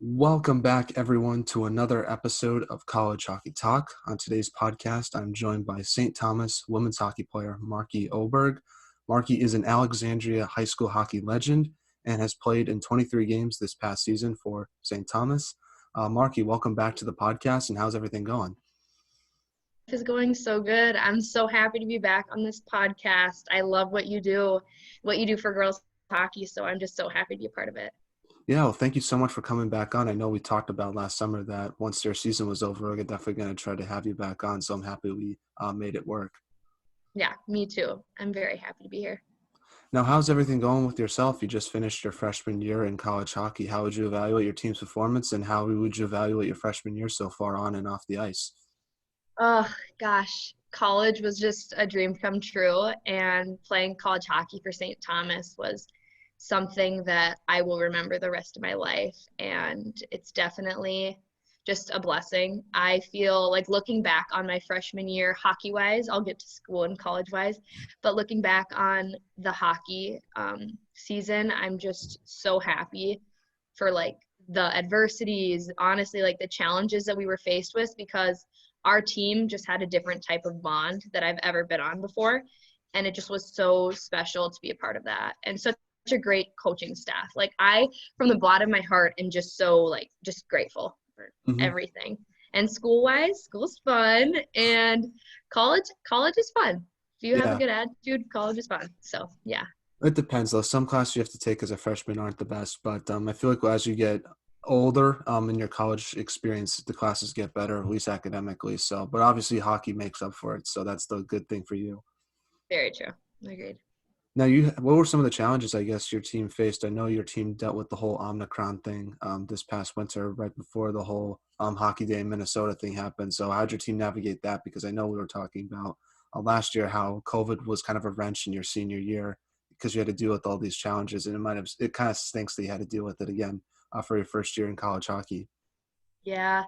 Welcome back, everyone, to another episode of College Hockey Talk. On today's podcast, I'm joined by St. Thomas women's hockey player Marki Oberg. Marki is an Alexandria high school hockey legend and has played in 23 games this past season for St. Thomas. Marki, welcome back to the podcast, and how's everything going? Is going so good. I'm so happy to be back on this podcast. I love what you do for girls hockey, so I'm just so happy to be a part of it. Yeah, well, thank you so much for coming back on. I know we talked about last summer that once their season was over, we're definitely going to try to have you back on, so I'm happy we made it work. Yeah, me too. I'm very happy to be here. Now, how's everything going with yourself? You just finished your freshman year in college hockey. How would you evaluate your team's performance, and how would you evaluate your freshman year so far on and off the ice? Oh, gosh. College was just a dream come true, and playing college hockey for St. Thomas was something that I will remember the rest of my life, and it's definitely just a blessing. I feel like looking back on my freshman year hockey-wise, I'll get to school and college-wise, but looking back on the hockey season, I'm just so happy for like the adversities, honestly, like the challenges that we were faced with, because our team just had a different type of bond that I've ever been on before. And it just was so special to be a part of that. And such a great coaching staff. Like from the bottom of my heart, am just so just grateful for everything. And school's fun, and college is fun. If you have a good attitude, college is fun. So yeah. It depends, though. Some classes you have to take as a freshman aren't the best, but I feel like as you get older in your college experience, the classes get better, at least academically. So, but obviously hockey makes up for it, so that's the good thing for you. Very true. Agreed. Now, what were some of the challenges, I guess, your team faced? I know your team dealt with the whole Omicron thing this past winter, right before the whole Hockey Day in Minnesota thing happened. So how'd your team navigate that? Because I know we were talking about last year how COVID was kind of a wrench in your senior year because you had to deal with all these challenges, and it kind of stinks that you had to deal with it again for your first year in college hockey. Yeah.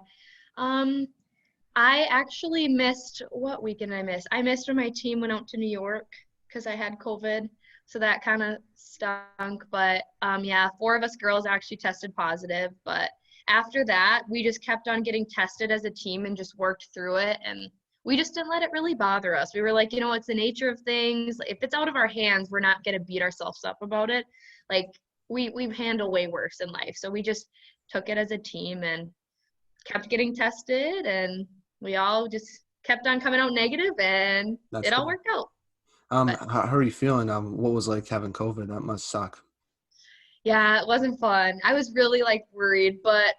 I actually missed – what weekend I missed? I missed when my team went out to New York because I had COVID. So that kind of stunk. But, yeah, 4 of us girls actually tested positive. But after that, we just kept on getting tested as a team and just worked through it. And we just didn't let it really bother us. We were like, it's the nature of things. If it's out of our hands, we're not going to beat ourselves up about it. Like, we've handled way worse in life. So we just took it as a team and kept getting tested, and we all just kept on coming out negative, and it all worked out. How are you feeling? What was like having COVID? That must suck. Yeah, it wasn't fun. I was really worried, but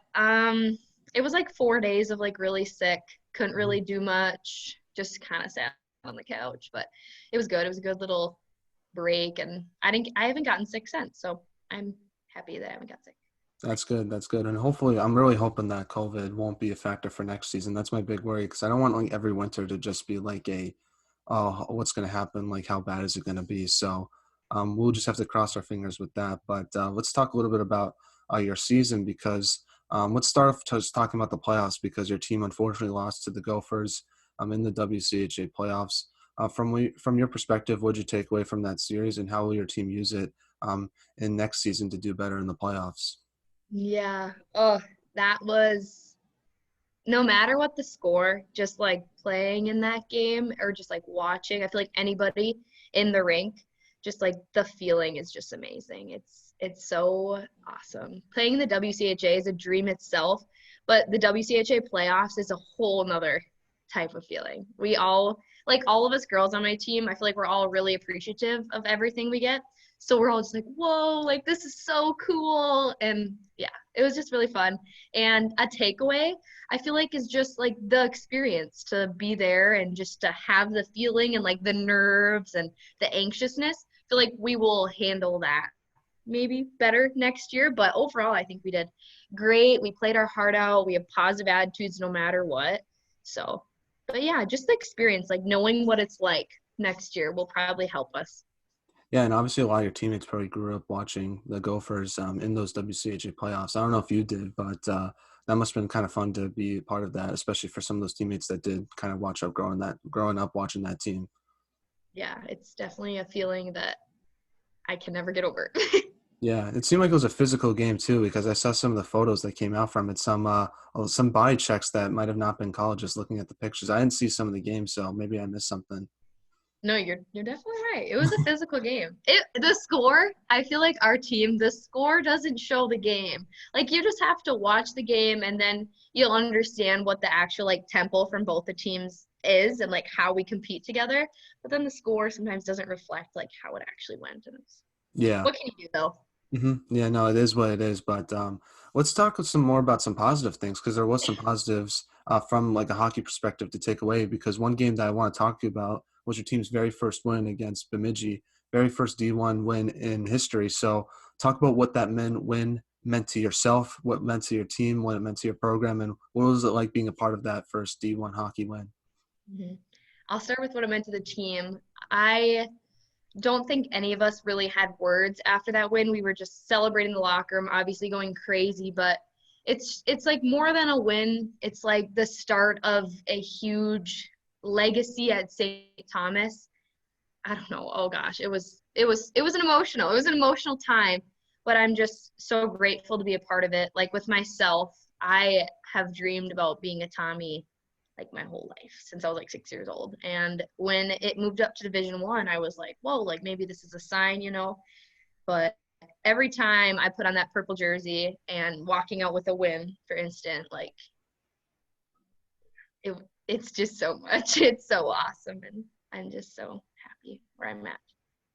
it was 4 days of really sick. Couldn't really do much. Just kind of sat on the couch, but it was good. It was a good little break, and I haven't gotten sick since, so I'm happy that I haven't got sick. That's good. That's good. And hopefully, I'm really hoping that COVID won't be a factor for next season. That's my big worry, because I don't want every winter to just be what's going to happen? How bad is it going to be? So we'll just have to cross our fingers with that. But let's talk a little bit about your season, because let's start off just talking about the playoffs, because your team unfortunately lost to the Gophers in the WCHA playoffs. From your perspective, what did you take away from that series, and how will your team use it in next season to do better in the playoffs? Yeah. Oh, that was no matter what the score, just playing in that game or just watching. I feel like anybody in the rink, just the feeling is just amazing. It's so awesome. Playing in the WCHA is a dream itself, but the WCHA playoffs is a whole nother type of feeling. We all of us girls on my team, I feel like we're all really appreciative of everything we get. So we're all just whoa, this is so cool. And yeah, it was just really fun. And a takeaway, I feel like, is just the experience to be there and just to have the feeling and the nerves and the anxiousness. I feel like we will handle that maybe better next year. But overall, I think we did great. We played our heart out. We have positive attitudes no matter what. So, but yeah, just the experience, knowing what it's like next year will probably help us. Yeah, and obviously a lot of your teammates probably grew up watching the Gophers in those WCHA playoffs. I don't know if you did, but that must have been kind of fun to be part of that, especially for some of those teammates that did kind of watch up growing up watching that team. Yeah, it's definitely a feeling that I can never get over. Yeah, it seemed like it was a physical game too because I saw some of the photos that came out from it. Some body checks that might have not been called just looking at the pictures. I didn't see some of the games, so maybe I missed something. No, you're definitely right. It was a physical game. The score, I feel like our team, the score doesn't show the game. Like you just have to watch the game and then you'll understand what the actual like tempo from both the teams is and like how we compete together. But then the score sometimes doesn't reflect like how it actually went. And it's, Yeah. what can you do though? Yeah, no, it is what it is. But let's talk some more about some positive things because there was some positives from like a hockey perspective to take away. Because one game that I want to talk to you about was your team's very first win against Bemidji, very first D1 win in history. So talk about what that win meant to yourself, what it meant to your team, what it meant to your program, and what was it like being a part of that first D1 hockey win? Mhm. I'll start with what it meant to the team. I don't think any of us really had words after that win. We were just celebrating the locker room, obviously going crazy, but it's like more than a win. It's like the start of a huge legacy at St. Thomas. I don't know. Oh gosh, it was an emotional time, but I'm just so grateful to be a part of it. Like with myself, I have dreamed about being a Tommy like my whole life since I was like 6 years old. And when it moved up to Division 1, I was like, whoa, like maybe this is a sign, you know. But every time I put on that purple jersey and walking out with a win, for instance, like it, it's just so much. It's so awesome, and I'm just so happy where I'm at.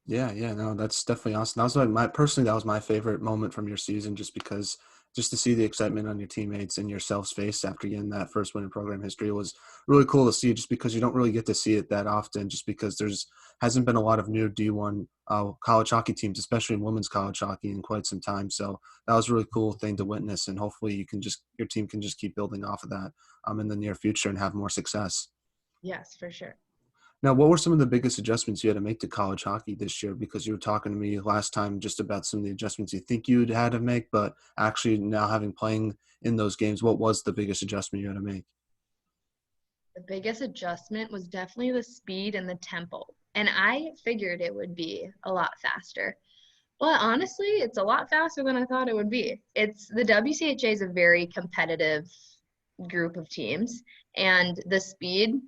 Yeah, no, that's definitely awesome. That was like that was my favorite moment from your season, just because just to see the excitement on your teammates and yourself's face after getting that first win in program history was really cool to see. Just because you don't really get to see it that often, just because there's hasn't been a lot of new D1 college hockey teams, especially in women's college hockey, in quite some time. So that was a really cool thing to witness, and hopefully your team can just keep building off of that in the near future and have more success. Yes, for sure. Now, what were some of the biggest adjustments you had to make to college hockey this year? Because you were talking to me last time just about some of the adjustments you think you'd had to make, but actually now having playing in those games, what was the biggest adjustment you had to make? The biggest adjustment was definitely the speed and the tempo. And I figured it would be a lot faster. But honestly, it's a lot faster than I thought it would be. It's the WCHA is a very competitive group of teams, and the speed,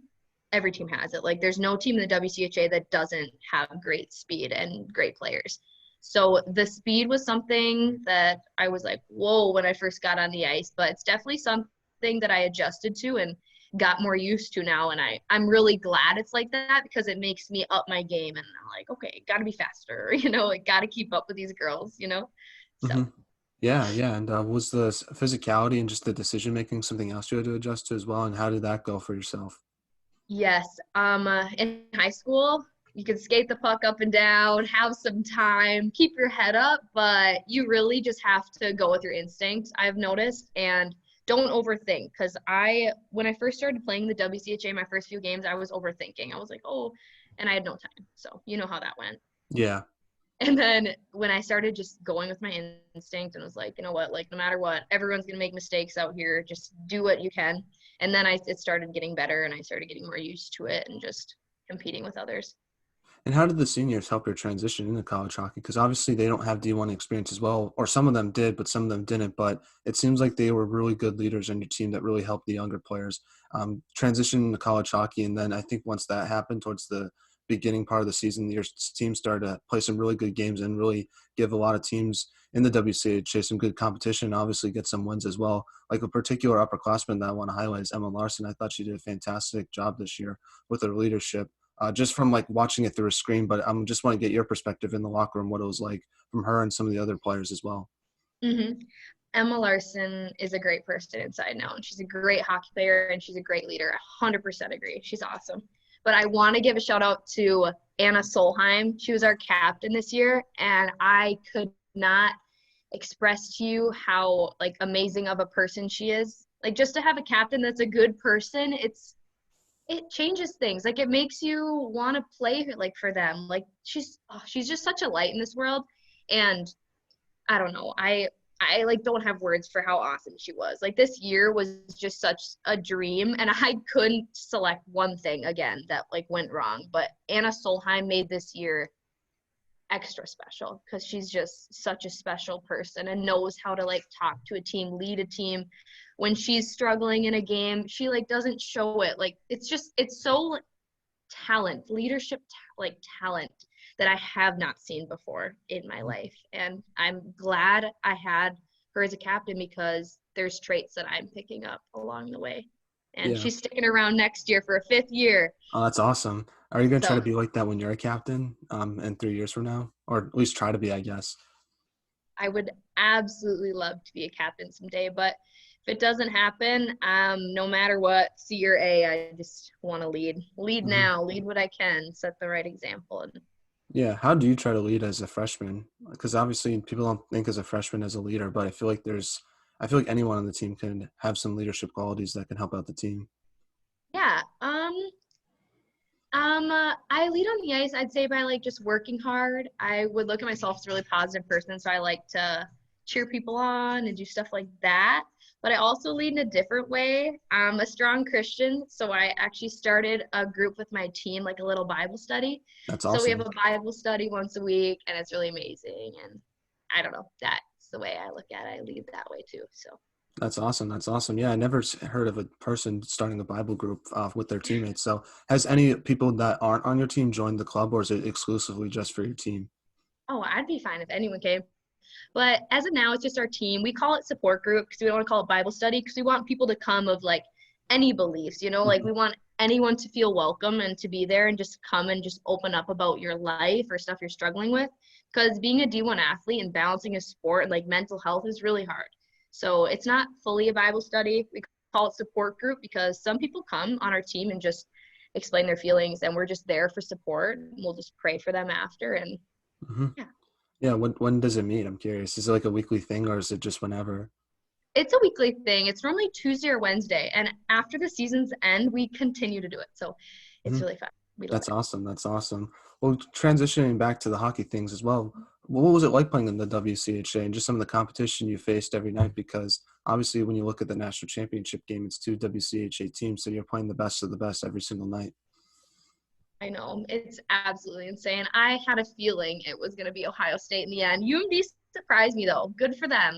every team has it. Like, there's no team in the WCHA that doesn't have great speed and great players. So the speed was something that I was like, whoa, when I first got on the ice, but it's definitely something that I adjusted to and got more used to now. And I'm really glad it's like that because it makes me up my game. And I'm like, okay, got to be faster, you know, like, got to keep up with these girls, you know? So. hmm Yeah. And was the physicality and just the decision making something else you had to adjust to as well? And how did that go for yourself? Yes. In high school, you can skate the puck up and down, have some time, keep your head up, but you really just have to go with your instincts, I've noticed, and don't overthink. Because when I first started playing the WCHA, my first few games, I was overthinking. I was like, oh, and I had no time. So you know how that went. Yeah. And then when I started just going with my instinct and was like, you know what, like no matter what, everyone's gonna make mistakes out here. Just do what you can. And then it started getting better, and I started getting more used to it and just competing with others. And how did the seniors help your transition into college hockey? Because obviously they don't have D1 experience as well, or some of them did, but some of them didn't. But it seems like they were really good leaders on your team that really helped the younger players transition into college hockey. And then I think once that happened towards the beginning part of the season, your team started to play some really good games and really give a lot of teams in the WCHA some good competition, obviously get some wins as well. Like a particular upperclassman that I want to highlight is Emma Larson. I thought she did a fantastic job this year with her leadership just from like watching it through a screen. But I'm just want to get your perspective in the locker room, what it was like from her and some of the other players as well. hmm Emma Larson is a great person inside now, and she's a great hockey player, and she's a great leader. 100% agree. She's awesome. But I want to give a shout out to Anna Solheim. She was our captain this year, and I could not express to you how like amazing of a person she is. Like, just to have a captain that's a good person, it changes things. Like, it makes you want to play like for them. Like, she's just such a light in this world, and I don't know. I like don't have words for how awesome she was. Like, this year was just such a dream, and I couldn't select one thing again that like went wrong. But Anna Solheim made this year extra special because she's just such a special person and knows how to like talk to a team, lead a team. When she's struggling in a game, she like doesn't show it. Like it's so leadership talent that I have not seen before in my life. And I'm glad I had her as a captain because there's traits that I'm picking up along the way. And Yeah. she's sticking around next year for a 5th year. Oh, that's awesome. Are you gonna try to So be like that when you're a captain, in 3 years from now, or at least try to be, I guess? I would absolutely love to be a captain someday, but if it doesn't happen, no matter what, C or A, I just want to lead Hmm. now, lead what I can, set the right example. And Yeah. How do you try to lead as a freshman? Because obviously people don't think as a freshman as a leader, but I feel like anyone on the team can have some leadership qualities that can help out the team. yeah, I lead on the ice, I'd say by like just working hard. I would look at myself as a really positive person, so I like to cheer people on and do stuff like that. But I also lead in a different way. I'm a strong Christian, so I actually started a group with my team, like a little Bible study. That's So we have awesome. a Bible study once a week, and it's really amazing. And I don't know, that's the way I look at it. I lead that way too. So. That's awesome. That's awesome. Yeah, I never heard of a person starting a Bible group with their teammates. So, has any people that aren't on your team joined the club, or is it exclusively just for your team? Oh, I'd be fine if anyone came. But as of now, it's just our team. We call it support group because we don't want to call it Bible study because we want people to come of like any beliefs, like Mhm. we want anyone to feel welcome and to be there and just come and just open up about your life or stuff you're struggling with. Because being a D1 athlete and balancing a sport and like mental health is really hard. So it's not fully a Bible study. We call it support group because some people come on our team and just explain their feelings and we're just there for support. We'll just pray for them after and Mhm. yeah. Yeah. When does it meet? I'm curious. Is it like a weekly thing, or is it just whenever? It's a weekly thing. It's normally Tuesday or Wednesday. And after the season's end, we continue to do it. So it's Mhm. really fun. We love That's it. awesome. That's awesome. Well, transitioning back to the hockey things as well, what was it like playing in the WCHA and just some of the competition you faced every night? Because obviously, when you look at the national championship game, it's two WCHA teams, so you're playing the best of the best every single night. I know. It's absolutely insane. I had a feeling it was going to be Ohio State in the end. UMD surprised me, though. Good for them.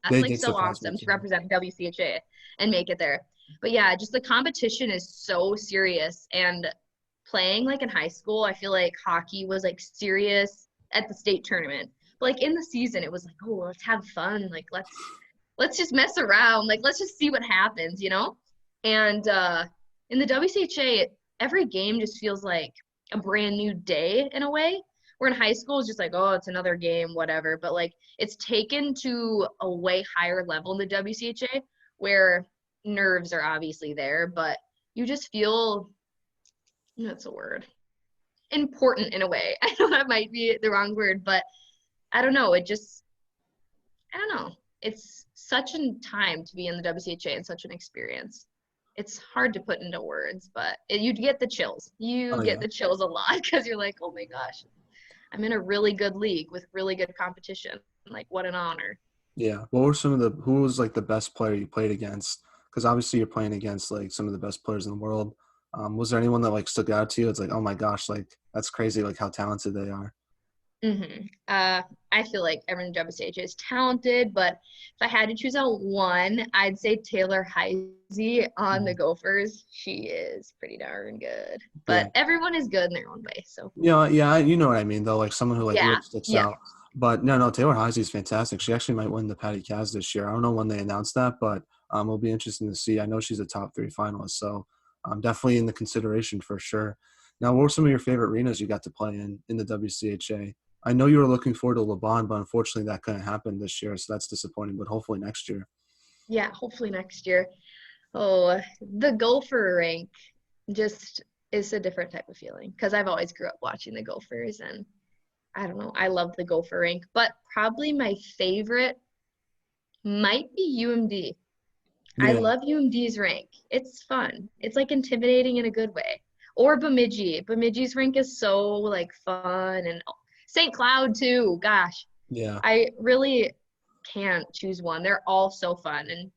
That's They like did so surprise me awesome to too. represent WCHA and make it there. But yeah, just the competition is so serious. And playing like in high school, I feel like hockey was like serious at the state tournament. But like in the season, it was like, oh, let's have fun. Like let's just mess around. Like let's just see what happens. And in the WCHA, every game just feels like a brand new day in a way. Where in high school it's just like, oh, it's another game, whatever. But like it's taken to a way higher level in the WCHA where nerves are obviously there, but you just feel that's a word important in a way. I know that might be the wrong word, but I don't know. I don't know. It's such a time to be in the WCHA and such an experience. It's hard to put into words, but you get the chills. You Oh get yeah, the chills a lot because you're like, oh my gosh, I'm in a really good league with really good competition. Like, what an honor. yeah. What were some of the who was like the best player you played against? Because obviously you're playing against like some of the best players in the world. Was there anyone that like stuck out to you? It's like, oh my gosh, like that's crazy, like how talented they are. I feel like everyone in WCH is talented, but if I had to choose out one, I'd say Taylor Heisey on the Mhm. Gophers. She is pretty darn good, Yeah. but everyone is good in their own way. So Yeah, yeah, you know what I mean though, like someone who like yeah, really sticks yeah. out. But no, Taylor Heisey is fantastic. She actually might win the Patty Caz this year. I don't know when they announced that, but it'll be interesting to see. I know she's a top three finalist, so definitely in the consideration for sure. Now, what were some of your favorite arenas you got to play in the WCHA? I know you were looking forward to LeBron, but unfortunately that couldn't happen this year, so that's disappointing. But hopefully next year. Yeah, hopefully next year. Oh, the Gopher rink just is a different type of feeling because I've always grew up watching the Gophers and I don't know, I love the Gopher rink, but probably my favorite might be UMD. I Yeah, love UMD's rink. It's fun. It's like intimidating in a good way. Or Bemidji. Bemidji's rink is so like fun and St. Cloud too. Gosh, yeah, I really can't choose one. They're all so fun and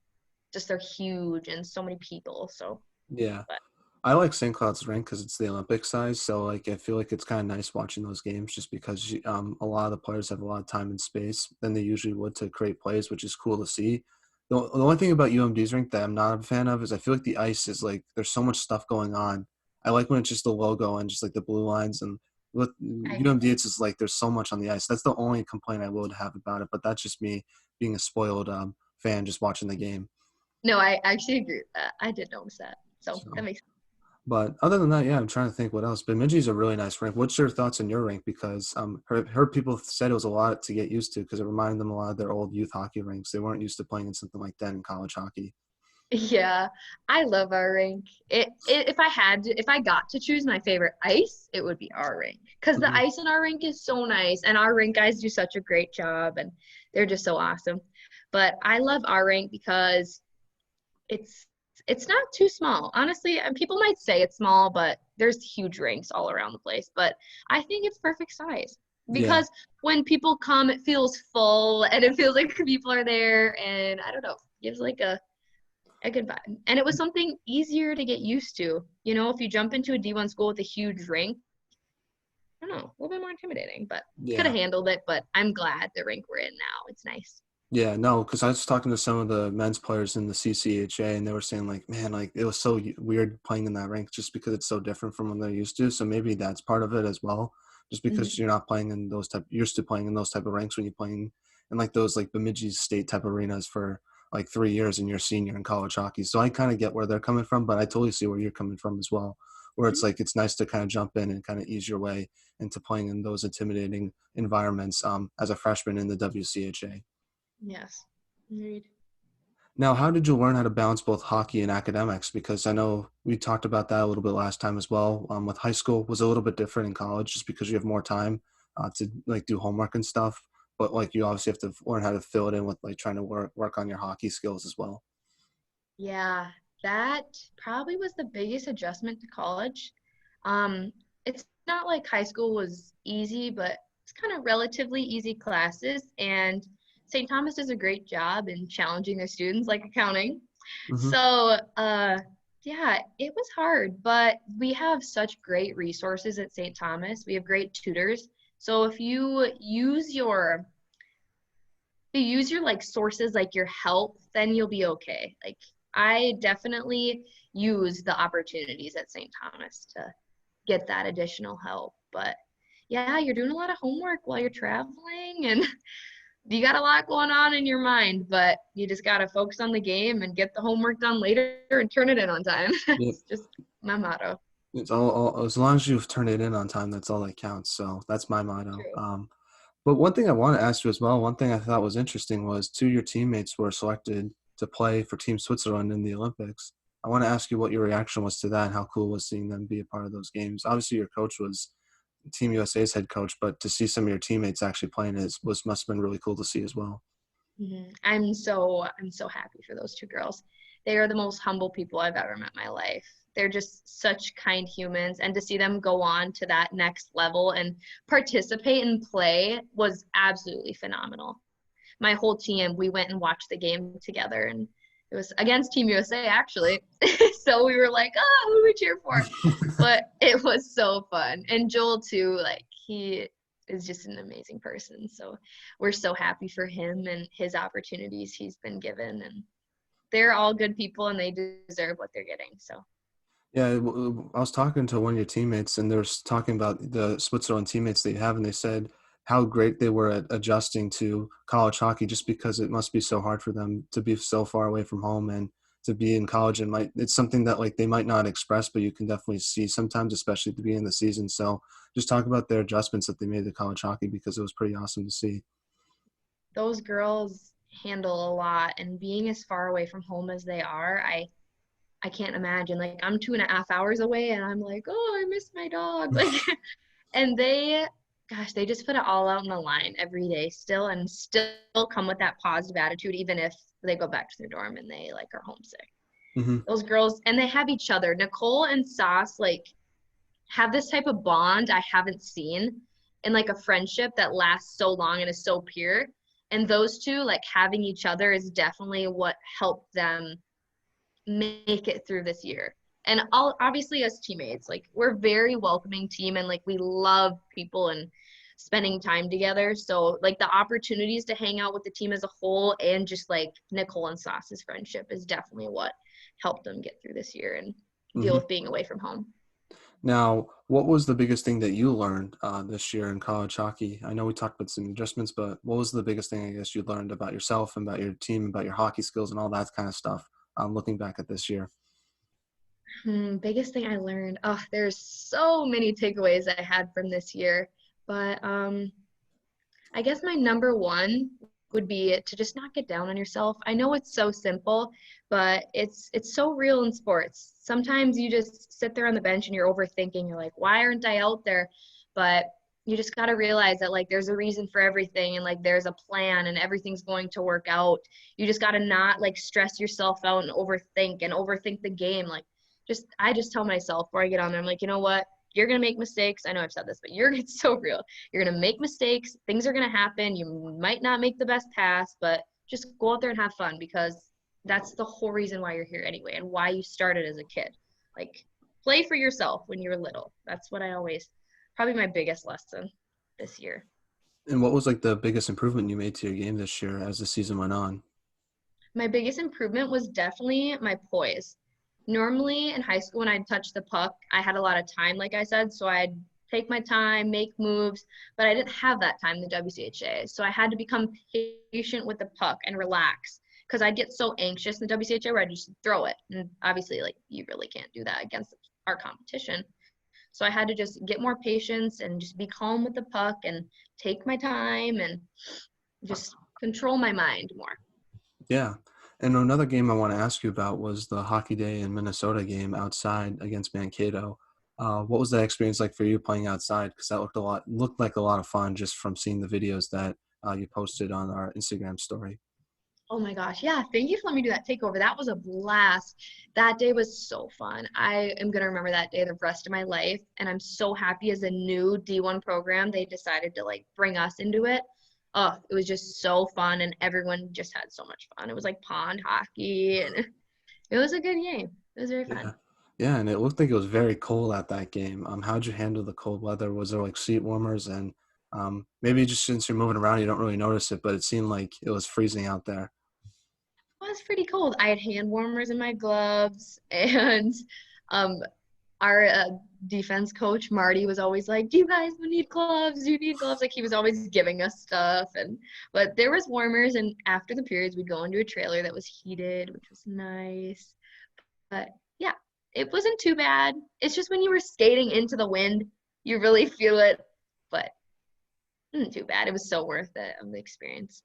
just they're huge and so many people. So, yeah. but I like St. Cloud's rink because it's the Olympic size. So like I feel like it's kind of nice watching those games just because a lot of the players have a lot of time and space than they usually would to create plays, which is cool to see. The only thing about UMD's rink that I'm not a fan of is I feel like the ice is like there's so much stuff going on. I like when it's just the logo and just like the blue lines, and with I UMD agree. it's just like there's so much on the ice. That's the only complaint I would have about it, but that's just me being a spoiled fan just watching the game. No, I actually agree with that. I did notice that. So that So. makes But other than that, yeah, I'm trying to think what else. Bemidji's a really nice rink. What's your thoughts on your rink? Because heard people said it was a lot to get used to because it reminded them a lot of their old youth hockey rinks. They weren't used to playing in something like that in college hockey. Yeah, I love our rink. If I had to, if I got to choose my favorite ice, it would be our rink because the Hmm. ice in our rink is so nice, and our rink guys do such a great job, and they're just so awesome. But I love our rink because it's it's not too small, honestly. And people might say it's small, but there's huge rinks all around the place. But I think it's perfect size Yeah, because when people come, it feels full and it feels like people are there, and I don't know, gives like a good vibe. And it was something easier to get used to. You know, if you jump into a D1 school with a huge rink, I don't know, a little bit more intimidating, but could yeah. have handled it. But I'm glad the rink we're in now. It's nice. Yeah, no, because I was talking to some of the men's players in the CCHA, and they were saying like, man, like it was so weird playing in that rink just because it's so different from what they're used to. So maybe that's part of it as well, just because Hmm. you're not playing in those type, used to playing in those type of ranks when you're playing in like those like Bemidji State type arenas for like 3 years and you're a senior in college hockey. So I kind of get where they're coming from, but I totally see where you're coming from as well, where it's like it's nice to kind of jump in and kind of ease your way into playing in those intimidating environments as a freshman in the WCHA. Yes. Agreed. Now, how did you learn how to balance both hockey and academics? Because I know we talked about that a little bit last time as well. With high school was a little bit different in college, just because you have more time to like do homework and stuff. But like you obviously have to learn how to fill it in with like trying to work on your hockey skills as well. Yeah, that probably was the biggest adjustment to college. Um, it's not like high school was easy, but it's kind of relatively easy classes, and St. Thomas does a great job in challenging their students, like accounting. Hmm. So, yeah, it was hard, but we have such great resources at St. Thomas. We have great tutors. So if you use your like sources like your help, then you'll be okay. Like I definitely use the opportunities at St. Thomas to get that additional help. But yeah, you're doing a lot of homework while you're traveling and you got a lot going on in your mind, but you just got to focus on the game and get the homework done later and turn it in on time. Yep. It's just my motto. It's all as long as you've turned it in on time, that's all that counts. So that's my motto. True. But one thing I want to ask you as well, one thing I thought was interesting was two of your teammates were selected to play for Team Switzerland in the Olympics. I want to ask you what your reaction was to that and how cool was seeing them be a part of those games. Obviously, your coach was Team USA's head coach, but to see some of your teammates actually playing must have been really cool to see as well. I'm so happy for those two girls. They are the most humble people I've ever met in my life. They're just such kind humans, and to see them go on to that next level and participate and play was absolutely phenomenal. My whole team, we went and watched the game together, and it was against Team USA actually. So we were like, oh, who do we cheer for? But it was so fun. And Joel too, like he is just an amazing person. So we're so happy for him and his opportunities he's been given. And they're all good people and they deserve what they're getting. So Yeah, I was talking to one of your teammates, and they were talking about the Switzerland teammates they have, and they said how great they were at adjusting to college hockey, just because it must be so hard for them to be so far away from home and to be in college. And it's something that like they might not express, but you can definitely see sometimes, especially at the beginning of the season. So just talk about their adjustments that they made to college hockey because it was pretty awesome to see. those girls handle a lot, and being as far away from home as they are, I can't imagine. Like I'm 2.5 hours away and I'm like, oh, I miss my dog. Like and gosh, they just put it all out in the line every day still, and still come with that positive attitude even if they go back to their dorm and they like are homesick. Hmm. Those girls, and they have each other. Nicole and Sauce like have this type of bond I haven't seen, and like a friendship that lasts so long and is so pure. And those two like having each other is definitely what helped them make it through this year. And all obviously as teammates, like we're a very welcoming team and like we love people and spending time together. So like the opportunities to hang out with the team as a whole and just like Nicole and Sauce's friendship is definitely what helped them get through this year and deal Hmm. with being away from home. Now, what was the biggest thing that you learned this year in college hockey? I know we talked about some adjustments, but what was the biggest thing I guess you learned about yourself and about your team, about your hockey skills and all that kind of stuff? Looking back at this year. Biggest thing I learned. Oh, there's so many takeaways I had from this year, but I guess my number one would be to just not get down on yourself. I know it's so simple, but it's so real in sports. Sometimes you just sit there on the bench and you're overthinking. You're like, why aren't I out there? But you just got to realize that like there's a reason for everything and like there's a plan and everything's going to work out. You just got to not like stress yourself out and overthink the game. Like I just tell myself before I get on there, I'm like, you know what? You're gonna make mistakes. I know I've said this, but it's so real. You're going to make mistakes. Things are going to happen. You might not make the best pass, but just go out there and have fun because that's the whole reason why you're here anyway and why you started as a kid. Like, play for yourself when you're little. That's what I always, probably my biggest lesson this year. And what was like the biggest improvement you made to your game this year as the season went on? My biggest improvement was definitely my poise. Normally in high school, when I'd touch the puck, I had a lot of time, like I said, so I'd take my time, make moves, but I didn't have that time in the WCHA. So I had to become patient with the puck and relax because I'd get so anxious in the WCHA where I'd just throw it. And obviously, like, you really can't do that against our competition. So I had to just get more patience and just be calm with the puck and take my time and just control my mind more. Yeah. And another game I want to ask you about was the Hockey Day in Minnesota game outside against Mankato. What was that experience like for you playing outside? Because that looked like a lot of fun just from seeing the videos that you posted on our Instagram story. Oh my gosh. Yeah. Thank you for letting me do that takeover. That was a blast. That day was so fun. I am going to remember that day the rest of my life. And I'm so happy as a new D1 program, they decided to like bring us into it. Oh, it was just so fun. And everyone just had so much fun. It was like pond hockey and it was a good game. It was very Yeah. fun. Yeah, and it looked like it was very cold at that game. How'd you handle the cold weather? Was there like seat warmers and maybe just since you're moving around, you don't really notice it, but it seemed like it was freezing out there. It was pretty cold. I had hand warmers in my gloves and um, our defense coach Marty was always like, "Do you guys need gloves? Do you need gloves?" Like he was always giving us stuff, and but there was warmers, and after the periods, we'd go into a trailer that was heated, which was nice. But yeah, it wasn't too bad. It's just when you were skating into the wind, you really feel it, but it wasn't too bad. It was so worth it of the experience.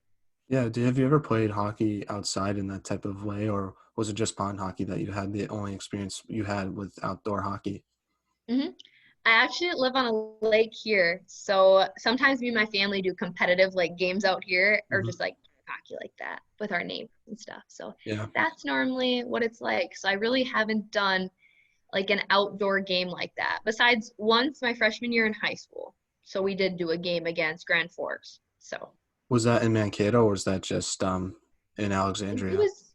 Yeah, have you ever played hockey outside in that type of way, or was it just pond hockey that you had the only experience you had with outdoor hockey? hmm I actually live on a lake here, so sometimes me and my family do competitive like games out here, or Hmm. just like hockey like that with our neighbors and stuff. So Yeah. that's normally what it's like. So I really haven't done like an outdoor game like that. Besides once my freshman year in high school. So we did do a game against Grand Forks. So Was that in Mankato or was that just in it Alexandria? was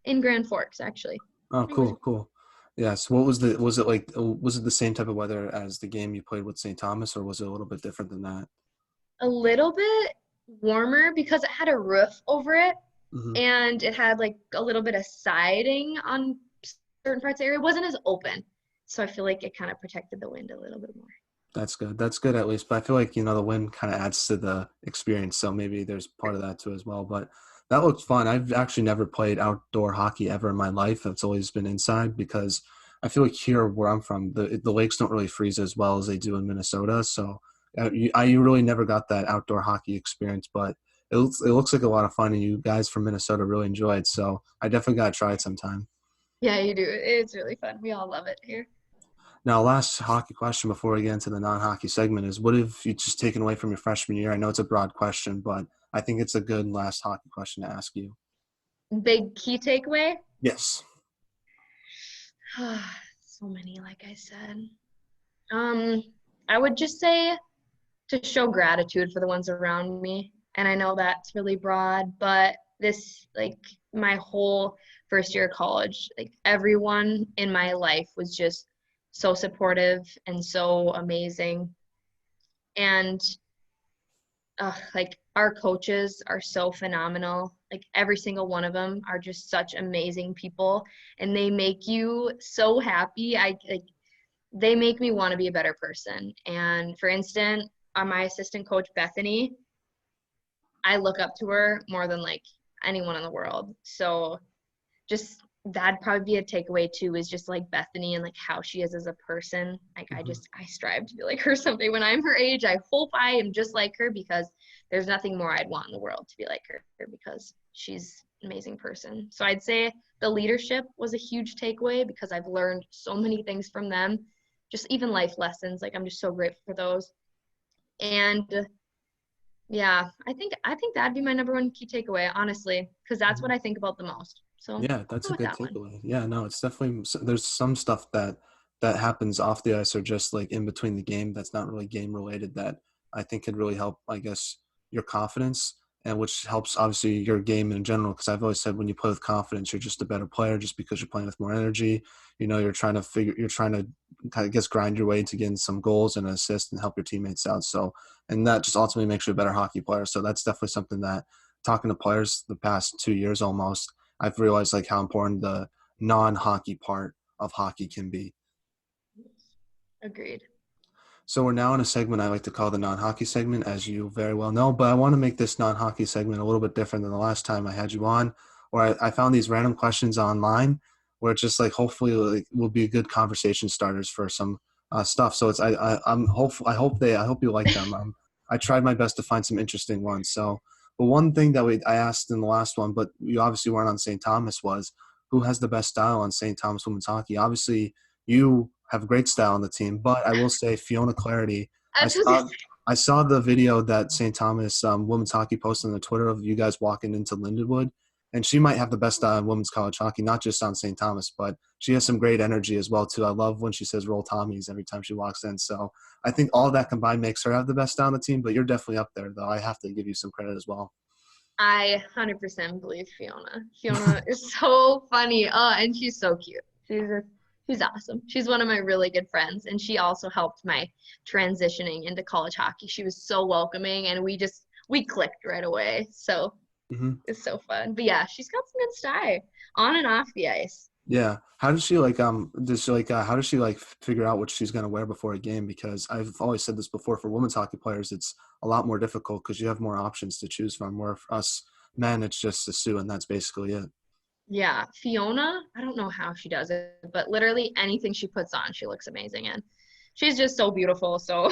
in Grand Forks actually. Oh, It was cool, cool. Yeah. So was it the same type of weather as the game you played with St. Thomas, or was it a little bit different than that? a little bit warmer because it had a roof over it Hmm. and it had like a little bit of siding on certain parts of the area. It wasn't as open. So I feel like it kind of protected the wind a little bit more. That's good. That's good at least. But I feel like, the wind kind of adds to the experience. So maybe there's part of that too as well. But that looked fun. I've actually never played outdoor hockey ever in my life. It's always been inside because I feel like here where I'm from, the lakes don't really freeze as well as they do in Minnesota. So I really never got that outdoor hockey experience. But it looks like a lot of fun, and you guys from Minnesota really enjoyed. So I definitely got to try it sometime. Yeah, you do. It's really fun. We all love it here. Now, last hockey question before we get into the non-hockey segment is: what have you just taken away from your freshman year? I know it's a broad question, but I think it's a good last hockey question to ask you. Big key takeaway. Yes. So many, like I said. Um, I would just say to show gratitude for the ones around me. And I know that's really broad, but this, like, my whole first year of college, like, everyone in my life was just so supportive and so amazing. And like, our coaches are so phenomenal. Like, every single one of them are just such amazing people, and they make you so happy. They make me want to be a better person. And for instance, my assistant coach, Bethany, I look up to her more than like anyone in the world. So just that'd probably be a takeaway too, is just like Bethany and like how she is as a person. Like, Mhm. I strive to be like her someday when I'm her age. I hope I am just like her, because there's nothing more I'd want in the world to be like her, because she's an amazing person. So I'd say the leadership was a huge takeaway, because I've learned so many things from them, just even life lessons. Like, I'm just so grateful for those. And yeah, I think that'd be my number one key takeaway, honestly, because that's what Mhm. I think about the most. So Yeah, I'll that's go a with good that one. takeaway. Yeah, no, it's definitely there's some stuff that happens off the ice or just like in between the game that's not really game related that I think could really help, I guess, your confidence and which helps obviously your game in general. Because I've always said when you play with confidence, you're just a better player just because you're playing with more energy. You know, you're trying to kind of guess grind your way to getting some goals and assist and help your teammates out. So, and that just ultimately makes you a better hockey player. So that's definitely something that talking to players the past 2 years almost I've realized like how important the non-hockey part of hockey can be. Agreed. So we're now in a segment I like to call the non-hockey segment, as you very well know. But I want to make this non-hockey segment a little bit different than the last time I had you on, where I found these random questions online, where it's just like hopefully like, will be good conversation starters for some stuff. So it's I'm hopeful I hope you like them. I tried my best to find some interesting ones. So, but one thing that I asked in the last one, but you obviously weren't on St. Thomas, was who has the best style on St. Thomas women's hockey? Obviously, you have great style on the team, but I will say Fiona Clarity. I That's saw I saw the video that St. Thomas women's hockey posted on the Twitter of you guys walking into Lindenwood, and she might have the best style in women's college hockey, not just on St. Thomas, but she has some great energy as well too. I love when she says "roll Tommies" every time she walks in. So I think all that combined makes her have the best style on the team. But you're definitely up there, though. I have to give you some credit as well. I 100% believe Fiona. Fiona is so funny. Oh, and she's so cute. She's awesome. She's one of my really good friends, and she also helped my transitioning into college hockey. She was so welcoming, and we clicked right away. So Hmm. it's so fun. But yeah, she's got some good style on and off the ice. Yeah. How does she like does she like how does she like figure out what she's gonna wear before a game? Because I've always said this before for women's hockey players, it's a lot more difficult because you have more options to choose from. Where for us men, it's just a sue and that's basically it. Yeah, Fiona, I don't know how she does it, but literally anything she puts on, she looks amazing in. She's just so beautiful, so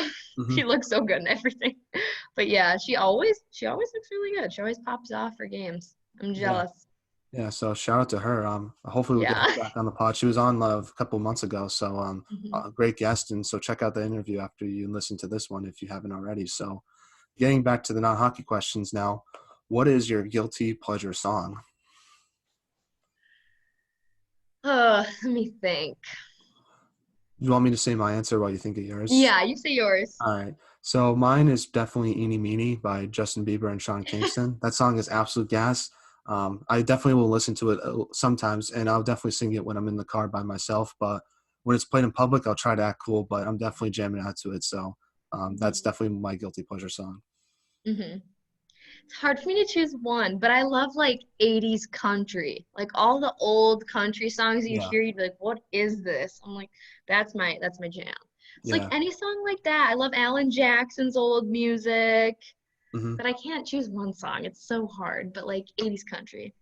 she Hmm. looks so good in everything. But yeah, she always looks really good. She always pops off for games. I'm Yeah. jealous. Yeah. So shout out to her. Hopefully we'll get Yeah. her back on the pod. She was on a couple months ago. So Mhm. a great guest. And so check out the interview after you listen to this one if you haven't already. So getting back to the non hockey questions now, what is your guilty pleasure song? Let me think. You want me to say my answer while you think of yours? Yeah, you say yours. All right. So mine is definitely "Eeny Meeny" by Justin Bieber and Sean Kingston. That song is absolute gas. I definitely will listen to it sometimes, and I'll definitely sing it when I'm in the car by myself. But when it's played in public, I'll try to act cool, but I'm definitely jamming out to it. So that's definitely my guilty pleasure song. Hmm. It's hard for me to choose one, but I love like 80s country. Like all the old country songs you'd Yeah. hear, you'd be like, what is this? I'm like, that's my jam. It's like Yeah. any song like that. I love Alan Jackson's old music, Hmm. but I can't choose one song. It's so hard. But like 80s country.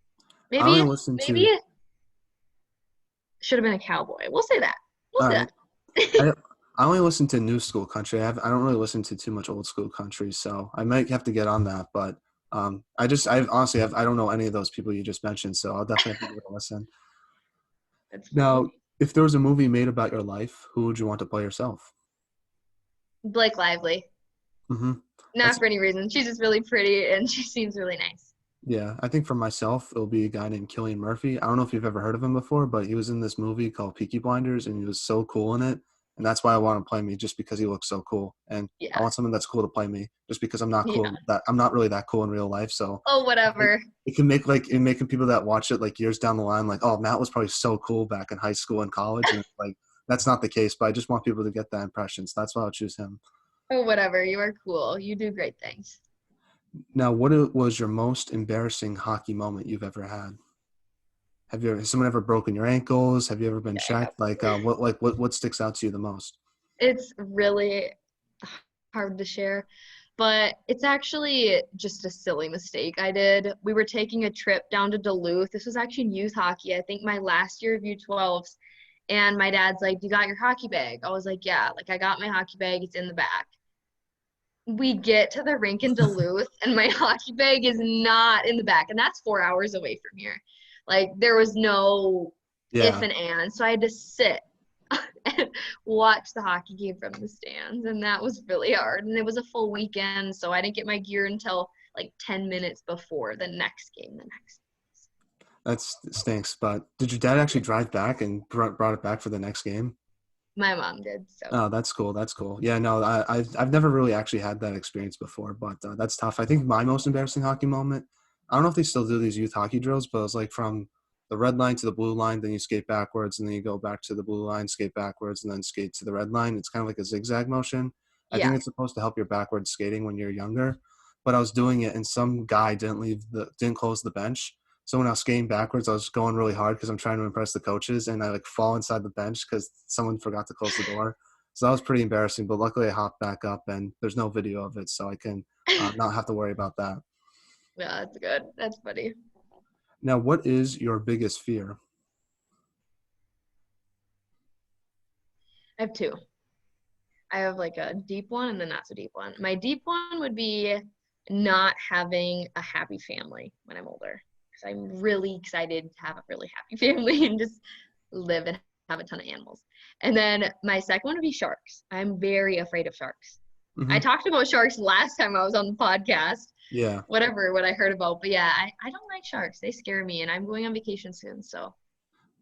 I only Maybe listen maybe to. it should have been a cowboy. We'll say that. We'll All say right. that. I I only listen to new school country. I don't really listen to too much old school country, so I might have to get on that. But I honestly I don't know any of those people you just mentioned, so I'll definitely have to give it a listen. That's Now, funny. if there was a movie made about your life, who would you want to play yourself? Blake Lively. Hmm. Not That's for any reason. She's just really pretty and she seems really nice. yeah. I think for myself, it'll be a guy named Killian Murphy. I don't know if you've ever heard of him before, but he was in this movie called Peaky Blinders, and he was so cool in it. and that's why I want to play me, just because he looks so cool, and I Yeah. want someone that's cool to play me, just because Yeah. I'm not really that cool in real life. So Oh, it, whatever. it can make like it making people that watch it like years down the line, like, oh, Matt was probably so cool back in high school and college, and like that's not the case. But I just want people to get that impression, so that's why I'll choose him. Oh, whatever. You are cool. You do great things. Now, was your most embarrassing hockey moment you've ever had? Has someone ever broken your ankles? Have you ever been Yeah, I have. checked? What sticks out to you the most? It's really hard to share, but it's actually just a silly mistake I did. We were taking a trip down to Duluth. This was actually in youth hockey. I think my last year of U12s. And my dad's like, "You got your hockey bag?" I was like, "Yeah, like I got my hockey bag. It's in the back." We get to the rink in Duluth and my hockey bag is not in the back. And that's 4 hours away from here. Like there was no if Yeah, and and. So I had to sit and watch the hockey game from the stands. And that was really hard. And it was a full weekend. So I didn't get my gear until like 10 minutes before the next game the next. that stinks. But did your dad actually drive back and brought it back for the next game? My mom did. So Oh, that's cool. That's cool. Yeah, no, I've never really actually had that experience before, but that's tough. I think my most embarrassing hockey moment, I don't know if they still do these youth hockey drills, but it was like from the red line to the blue line, then you skate backwards, and then you go back to the blue line, skate backwards, and then skate to the red line. It's kind of like a zigzag motion. I yeah. think it's supposed to help your backwards skating when you're younger, but I was doing it, and some guy didn't close the bench. So when I was skating backwards, I was going really hard because I'm trying to impress the coaches, and I like fall inside the bench because someone forgot to close the door. So that was pretty embarrassing, but luckily I hopped back up and there's no video of it, so I can not have to worry about that. Yeah, that's good. That's funny. Now, what is your biggest fear? I have two. I have like a deep one and then not so deep one. My deep one would be not having a happy family when I'm older. Because I'm really excited to have a really happy family and just live and have a ton of animals. And then my second one would be sharks. I'm very afraid of sharks. I Hmm. talked about sharks last time I was on the podcast, Yeah. what I heard about. But yeah, I don't like sharks. They scare me and I'm going on vacation soon. So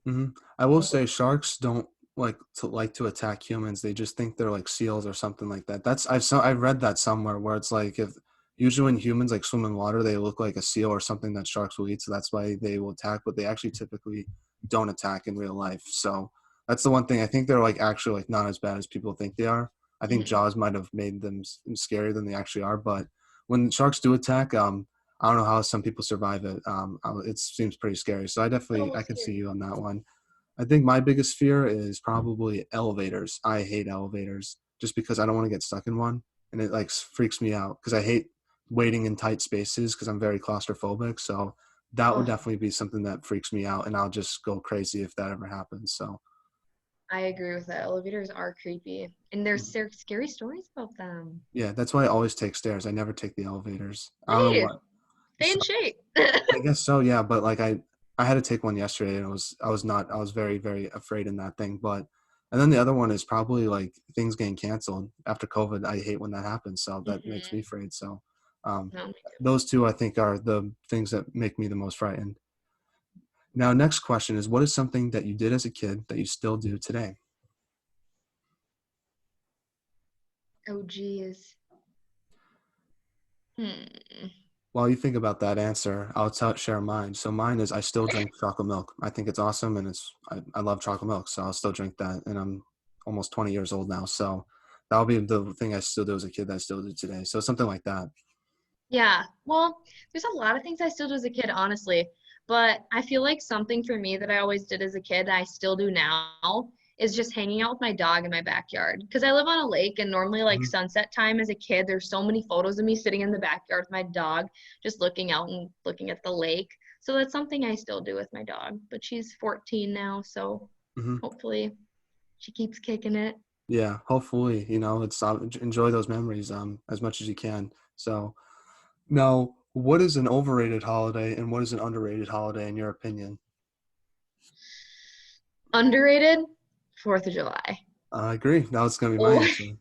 Hmm. I will say sharks don't like to attack humans. They just think they're like seals or something like that. I've read that somewhere where it's like if usually when humans like swim in water, they look like a seal or something that sharks will eat. So that's why they will attack, but they actually typically don't attack in real life. So that's the one thing. I think they're like actually like not as bad as people think they are. I think mhm. Jaws might have made them scarier than they actually are. But when sharks do attack, I don't know how some people survive it. It seems pretty scary. So Oh, I can see scary. you on that one. I think my biggest fear is probably elevators. I hate elevators just because I don't want to get stuck in one, and it like freaks me out because I hate waiting in tight spaces because I'm very claustrophobic. So that would Oh, definitely be something that freaks me out, and I'll just go crazy if that ever happens. So I agree with that. Elevators are creepy, and there's scary stories about them. yeah, that's why I always take stairs. I never take the elevators. I don't know Hey, what. stay in shape. I guess so, yeah. But like I had to take one yesterday, and I was very very afraid in that thing. But and then the other one is probably like things getting canceled after COVID. I hate when that happens, so that makes me Hmm. afraid. So um, No, those two I think are the things that make me the most frightened. Now, next question is, what is something that you did as a kid that you still do today? oh geez. Hmm. While you think about that answer, share mine. So mine is I still drink chocolate milk. I think it's awesome, and I love chocolate milk, so I'll still drink that. And I'm almost 20 years old now, so that'll be the thing I still do as a kid that I still do today. So something like that. Yeah. Well, there's a lot of things I still do as a kid, honestly. But I feel like something for me that I always did as a kid, that I still do now, is just hanging out with my dog in my backyard. Because I live on a lake, and normally, like Mhm. sunset time as a kid, there's so many photos of me sitting in the backyard with my dog, just looking out and looking at the lake. So that's something I still do with my dog. But she's 14 now, so Mhm. hopefully she keeps kicking it. Yeah, hopefully, it's enjoy those memories as much as you can. So now, what is an overrated holiday and what is an underrated holiday in your opinion? Underrated, 4th of July. I agree. Now it's gonna be my Oh, answer.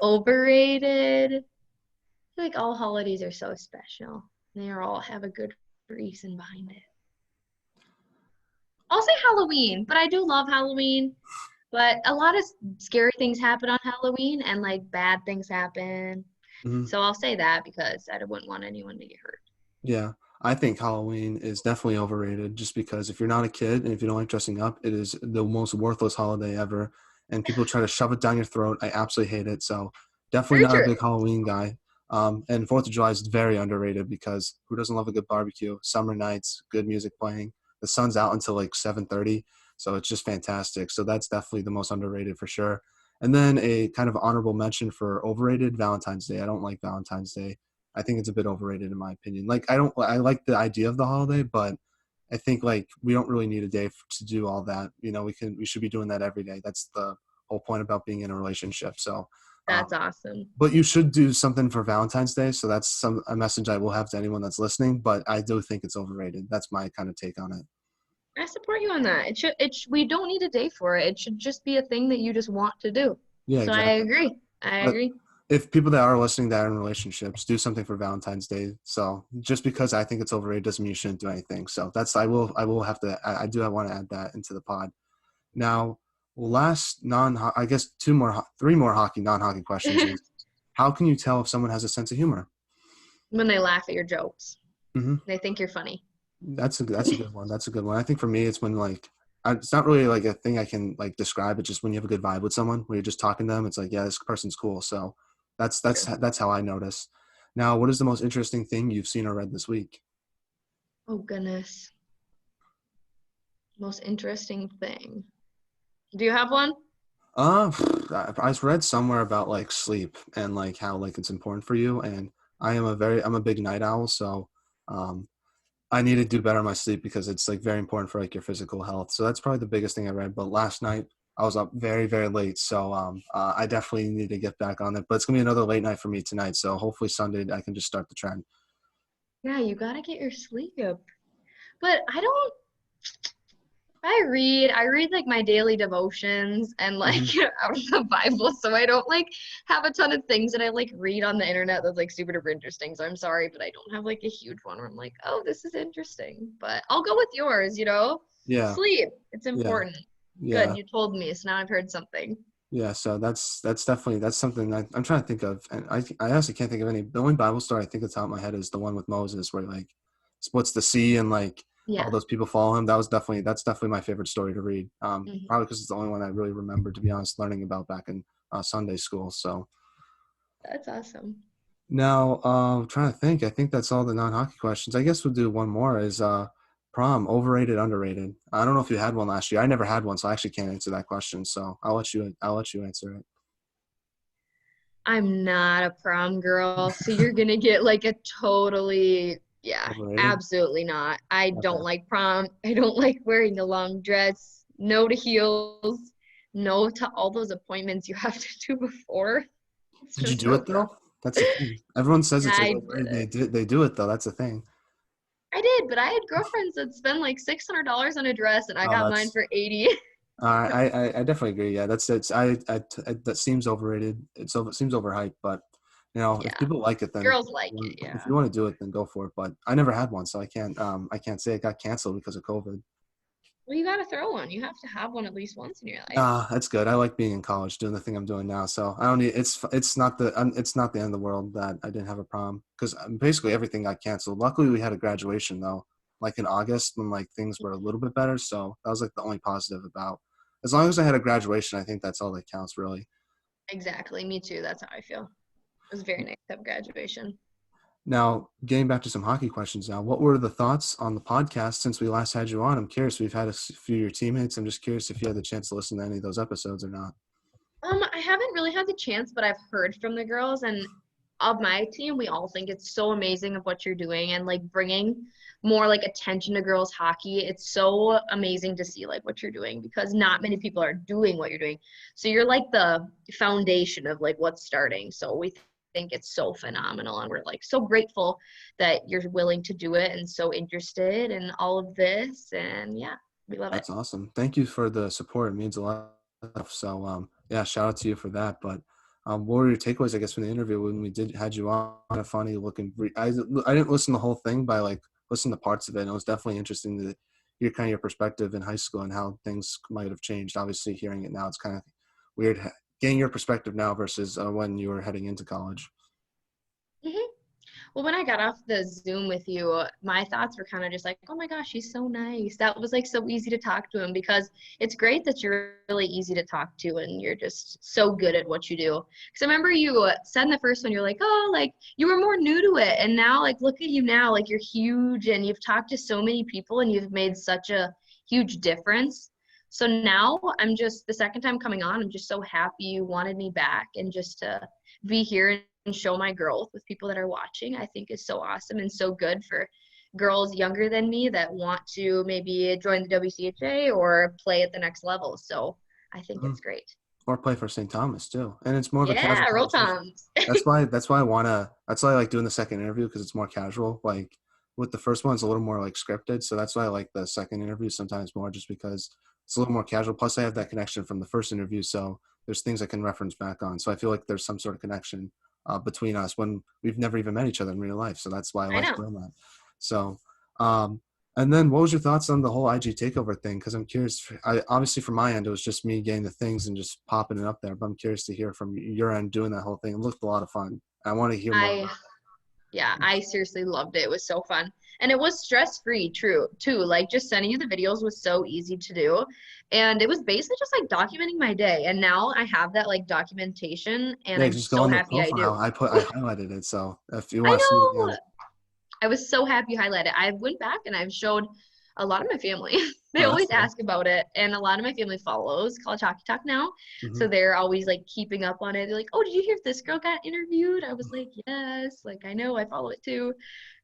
overrated. I feel like all holidays are so special. They are all have a good reason behind it. I'll say Halloween, but I do love Halloween. But a lot of scary things happen on Halloween and like bad things happen. Mhm. So I'll say that because I wouldn't want anyone to get hurt. Yeah, I think Halloween is definitely overrated just because if you're not a kid and if you don't like dressing up, it is the most worthless holiday ever. And people try to shove it down your throat. I absolutely hate it. So definitely Very not a true. big Halloween guy. And Fourth of July is very underrated because who doesn't love a good barbecue? Summer nights, good music playing. The sun's out until like 7:30, so it's just fantastic. So that's definitely the most underrated for sure. And then a kind of honorable mention for overrated Valentine's Day. I don't like Valentine's Day. I think it's a bit overrated in my opinion. Like I like the idea of the holiday, but I think like we don't really need a day to do all that. You know, we should be doing that every day. That's the whole point about being in a relationship. So, That's um, awesome. but you should do something for Valentine's Day. So that's a message I will have to anyone that's listening. But I do think it's overrated. That's my kind of take on it. I support you on that. We don't need a day for it. It should just be a thing that you just want to do. Yeah, So I exactly. agree. I But agree. if people that are listening that are in relationships, do something for Valentine's Day. So just because I think it's overrated doesn't mean you shouldn't do anything. So that's I will have to I want to add that into the pod. Now, last non I guess three more hockey non hockey questions is how can you tell if someone has a sense of humor? When they laugh at your jokes, Hmm. they think you're funny. That's a good one. That's a good one. I think for me, it's when like it's not really like a thing I can like describe. It's just when you have a good vibe with someone, when you're just talking to them, it's like, yeah, this person's cool. So True. that's how I notice. Now, what is the most interesting thing you've seen or read this week? Oh goodness. Most interesting thing. Do you have one? Uh, I read somewhere about like sleep and like how like it's important for you. And I'm a big night owl, so um, I need to do better on my sleep because it's like very important for like your physical health. So that's probably the biggest thing I read. But last night I was up very late, so I definitely need to get back on it. But it's gonna be another late night for me tonight. So hopefully Sunday I can just start the trend. Yeah, you gotta get your sleep. But I don't I read like my daily devotions and like Hmm. out of the Bible, so I don't like have a ton of things that I like read on the internet that's like super duper interesting. So I'm sorry, but I don't have like a huge one where I'm like, oh, this is interesting. But I'll go with yours. Yeah, Sleep. It's yeah, important. Good, yeah. you told me, so now I've heard something. Yeah, so that's definitely that's something I'm trying to think of, and I honestly can't think of any. The only Bible story I think that's out of my head is the one with Moses, where he, like splits the sea and like all Yeah. those people follow him. That's definitely my favorite story to read. Hmm. Probably because it's the only one I really remember, to be honest, learning about back in Sunday school. So That's awesome. now I'm trying to think. I think that's all the non-hockey questions. I guess we'll do one more. Is prom overrated, underrated? I don't know if you had one last year. I never had one, so I actually can't answer that question. So I'll let you answer it. I'm not a prom girl, so you're gonna get like a totally, yeah, Overrated. absolutely not. I don't Okay. like prom. I don't like wearing a long dress. No to heels. No to all those appointments you have to do before. It's Did you just do so it gross. though? That's the thing. Everyone says it's like I did overrated. it. They do it though. That's the thing. I did, but I had girlfriends that spend like $600 on a dress, and I Oh, got mine that's. for 80. I definitely agree. Yeah, that's that seems overrated. It seems overhyped. But you know, if Yeah, people like it, then girls like it. if Yeah. you want to do it, then go for it. But I never had one, so I can't say it got canceled because of COVID. Well, you gotta throw one. You have to have one at least once in your life. Ah, that's good. I like being in college, doing the thing I'm doing now. So I don't need. It's not the end of the world that I didn't have a prom because basically everything got canceled. Luckily, we had a graduation though, like in August when like things were a little bit better. So that was like the only positive about. As long as I had a graduation, I think that's all that counts really. Exactly. Me too. That's how I feel. It was very nice to have graduation. Now, getting back to some hockey questions now, what were the thoughts on the podcast since we last had you on? I'm curious. We've had a few of your teammates. I'm just curious if you had the chance to listen to any of those episodes or not. I haven't really had the chance, but I've heard from the girls and of my team, we all think it's so amazing of what you're doing and like bringing more like attention to girls hockey. It's so amazing to see like what you're doing because not many people are doing what you're doing. So you're like the foundation of like what's starting. So we think it's so phenomenal and we're like so grateful that you're willing to do it and so interested in all of this and yeah, we love it. That's awesome. Thank you for the support. It means a lot. So, yeah, shout out to you for that. But what were your takeaways, I guess, from the interview when we did had you on? A funny looking. I didn't listen to the whole thing, but I like listened to parts of it. And it was definitely interesting to hear kind of your perspective in high school and how things might have changed. Obviously, hearing it now, it's kind of weird getting your perspective now versus when you were heading into college. Mhm. Well, when I got off the Zoom with you, my thoughts were kind of just like, oh my gosh, he's so nice. That was like so easy to talk to him because it's great that you're really easy to talk to and you're just so good at what you do. Because I remember you said in the first one, you're like, oh, like you were more new to it. And now, like, look at you now, like you're huge and you've talked to so many people and you've made such a huge difference. So now I'm just, the second time coming on, I'm just so happy you wanted me back and just to be here and show my growth with people that are watching, I think is so awesome and so good for girls younger than me that want to maybe join the WCHA or play at the next level. So I think Mhm. it's great. Or play for St. Thomas too, and it's more of a casual Yeah, roll conversation. toms. That's why I wanna. That's why I like doing the second interview because it's more casual. Like with the first one, it's a little more like scripted, so that's why I like the second interview sometimes more, just because it's a little more casual. Plus, I have that connection from the first interview, so there's things I can reference back on. So I feel like there's some sort of connection between us when we've never even met each other in real life. So that's why I I like know. doing that. So, um, and then what was your thoughts on the whole IG takeover thing? Because I'm curious. Obviously from my end, it was just me getting the things and just popping it up there. But I'm curious to hear from your end doing that whole thing. It looked a lot of fun. I want to hear more I about Yeah, I seriously loved it. It was so fun. And it was stress-free, true, too. Like just sending you the videos was so easy to do. And it was basically just like documenting my day. And now I have that like documentation it. and Yeah, I'm just go so on the happy I do. profile. I highlighted it. So if you I want to see it know. again, I was so happy you highlighted. I went back and I've showed a lot of my family. They oh, that's always cool. ask about it, and a lot of my family follows College Hockey Talk now, Hmm. so they're always like keeping up on it. They're like, "Oh, did you hear if this girl got interviewed?" I was like, "Yes." Like I know I follow it too.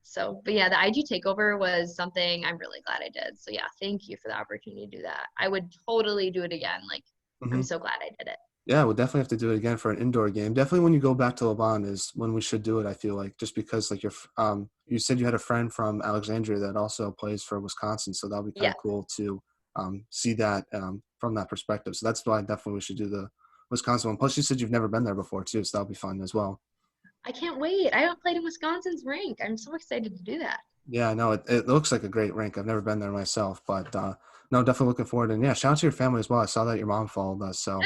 So, but yeah, the IG takeover was something I'm really glad I did. So yeah, thank you for the opportunity to do that. I would totally do it again. Like I'm Hmm. so glad I did it. Yeah, we'll definitely have to do it again for an indoor game. Definitely when you go back to Laban is when we should do it. I feel like just because like you said you had a friend from Alexandria that also plays for Wisconsin, so that'll be kind Yeah, of cool to see that from that perspective. So that's why definitely we should do the Wisconsin one. Plus, you said you've never been there before too, so that'll be fun as well. I can't wait. I haven't played in Wisconsin's rink. I'm so excited to do that. Yeah, no, it looks like a great rink. I've never been there myself, but no, definitely looking forward. And yeah, shout out to your family as well. I saw that your mom followed us, so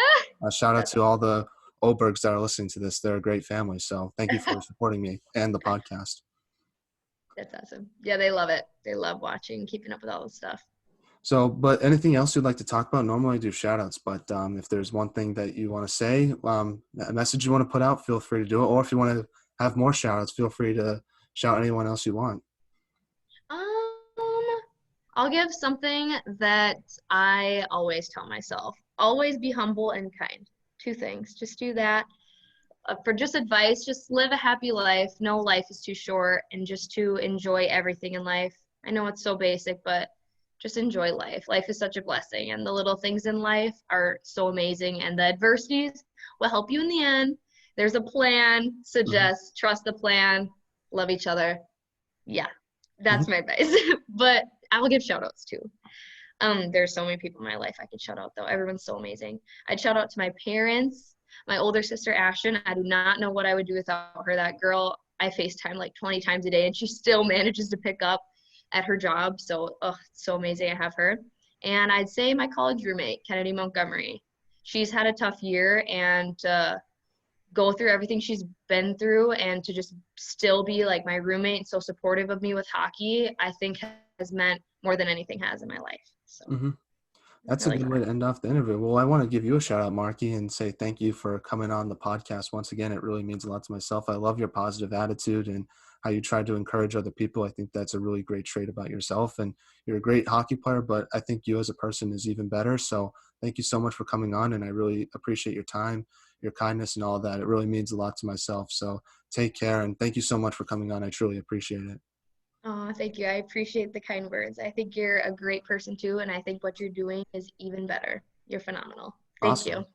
shout out That's to all the Obergs that are listening to this. They're a great family, so thank you for supporting me and the podcast. That's awesome. Yeah, they love it. They love watching, keeping up with all this stuff. So, but anything else you'd like to talk about? Normally I do shout outs, but if there's one thing that you want to say, a message you want to put out, feel free to do it. Or if you want to have more shout outs, feel free to shout anyone else you want. Um, I'll give something that I always tell myself. Always be humble and kind. Two things. Just do that. For just advice, just live a happy life. No life is too short and just to enjoy everything in life. I know it's so basic, but just enjoy life. Life is such a blessing, and the little things in life are so amazing, and the adversities will help you in the end. There's a plan, so Hmm. just trust the plan, love each other. Yeah, that's Hmm. my advice. But I'll give shout outs too. There's so many people in my life I could shout out though. Everyone's so amazing. I'd shout out to my parents, my older sister Ashton. I do not know what I would do without her. That girl, I FaceTime like 20 times a day and she still manages to pick up at her job. So, oh, it's so amazing I have her. And I'd say my college roommate, Kennedy Montgomery. She's had a tough year and go through everything she's been through and to just still be like my roommate, so supportive of me with hockey, I think has meant more than anything has in my life. So Hmm. I'm That's a really good glad. way to end off the interview. Well, I want to give you a shout out, Marky, and say thank you for coming on the podcast once again. It really means a lot to myself. I love your positive attitude and how you try to encourage other people. I think that's a really great trait about yourself. And you're a great hockey player, but I think you as a person is even better. So thank you so much for coming on. And I really appreciate your time, your kindness, and all that. It really means a lot to myself. So take care. And thank you so much for coming on. I truly appreciate it. Oh, thank you. I appreciate the kind words. I think you're a great person too, and I think what you're doing is even better. You're phenomenal. Thank Awesome. you.